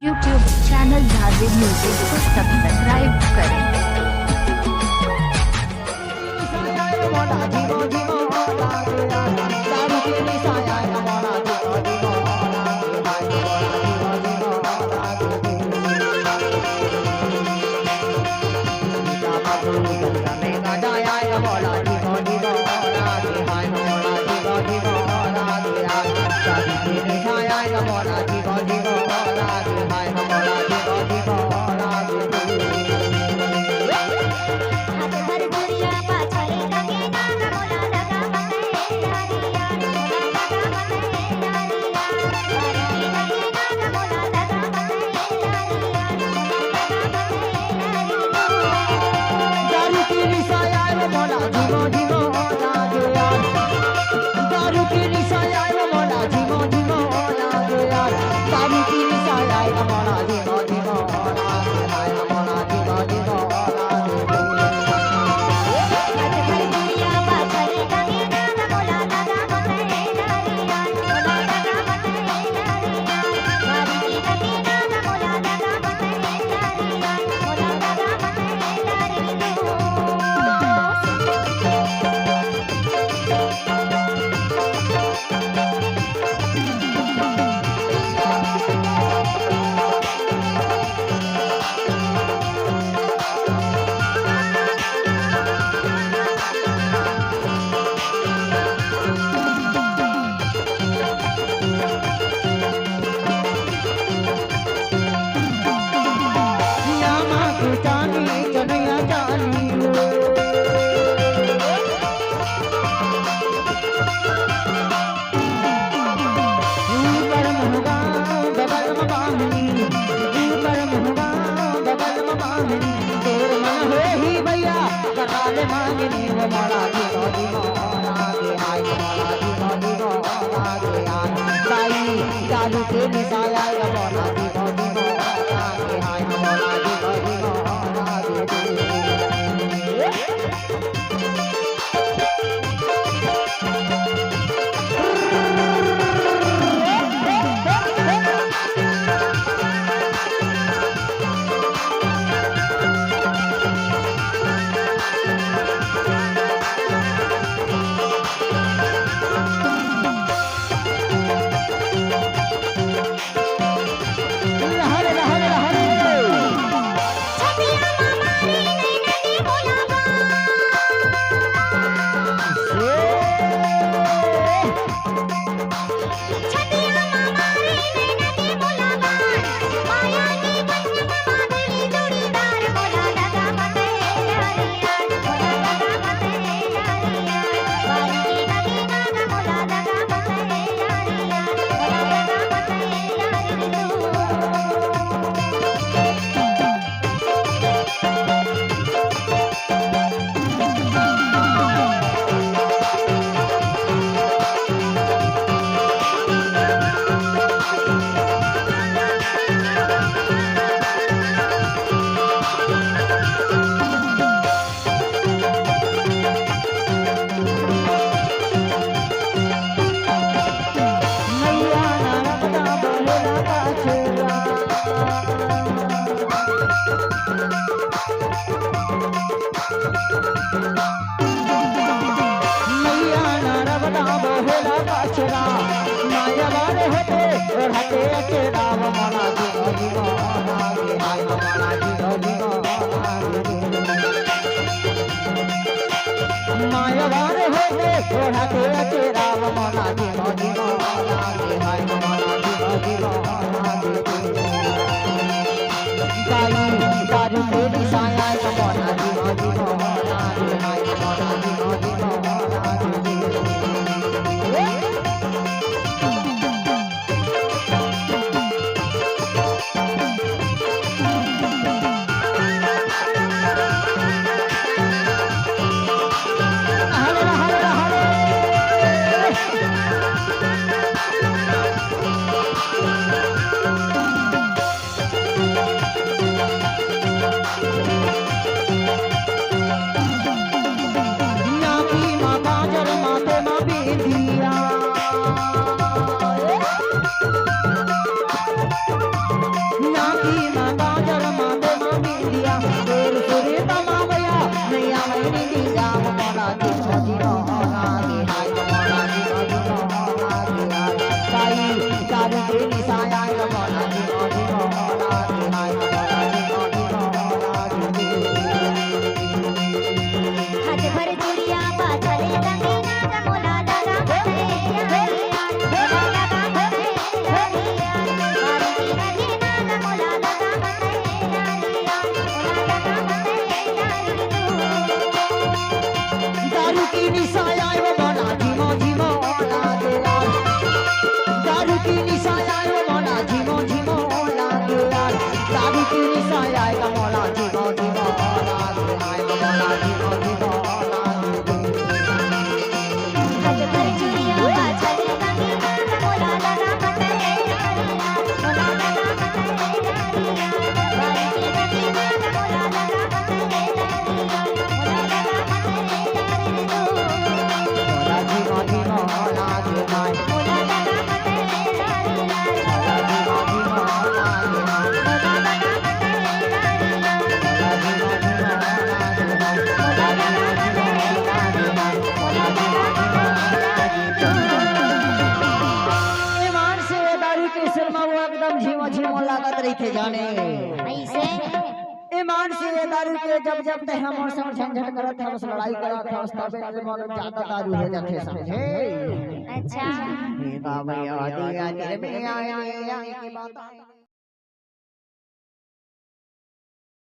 YouTube channel झारवी music को subscribe करें। नाकी मां गाजर मां दे मां बिंदिया तेल सुरे तमा भैया नैया मैंने दी जाम मोला जीवा जीवा लागे हाय मोला जीवा जीवा लागे हाय साई चारू के निसाया मोला जीवा जीवा लागे हाय मोला जीवा जीवा लागे हाथ भर चूड़िया पाथरे रंगीना मोला लगा मथे यार मोला लगा मथे यारिया मारी रंगीना मोला लगा मथे यारिया मोला लगा मथे यारिया दारू की निसाया मोला जीवा जीवा लागे हाय दारू की निसाया मोला जीवा जीवा लागे हाय दारू की निसाया मोला जीवा जीवा लागे हाय मोला जीवा जीवा लागे हाथ भर चूड़िया पाथरे रंगीना मोला लगा मथे यारिया मोला लगा मथे यारिया मारी रंगीना मोला लगा मथे यारिया मोला लगा मथे यारिया मोला जीवा जीवा लागे हाय मोला लगा मथे यारिया मोला जीवा जीवा लागे हाय मोला लगा मथे यारिया मोला जीवा जीवा लागे हाय मोला लगा मथे यारिया मोला लगा मथे ईमान से दारू के शर्मा वो एकदम झीमा झीमा लागत रही थे जाने ऐसे ईमान से दारू के जब जब ते हम और सब झंझट करत है बस लड़ाई करत है उस तबे मन ज्यादा दारू हो जाते समझे अच्छा ये बाबा याद दिया तेरे में आए की बात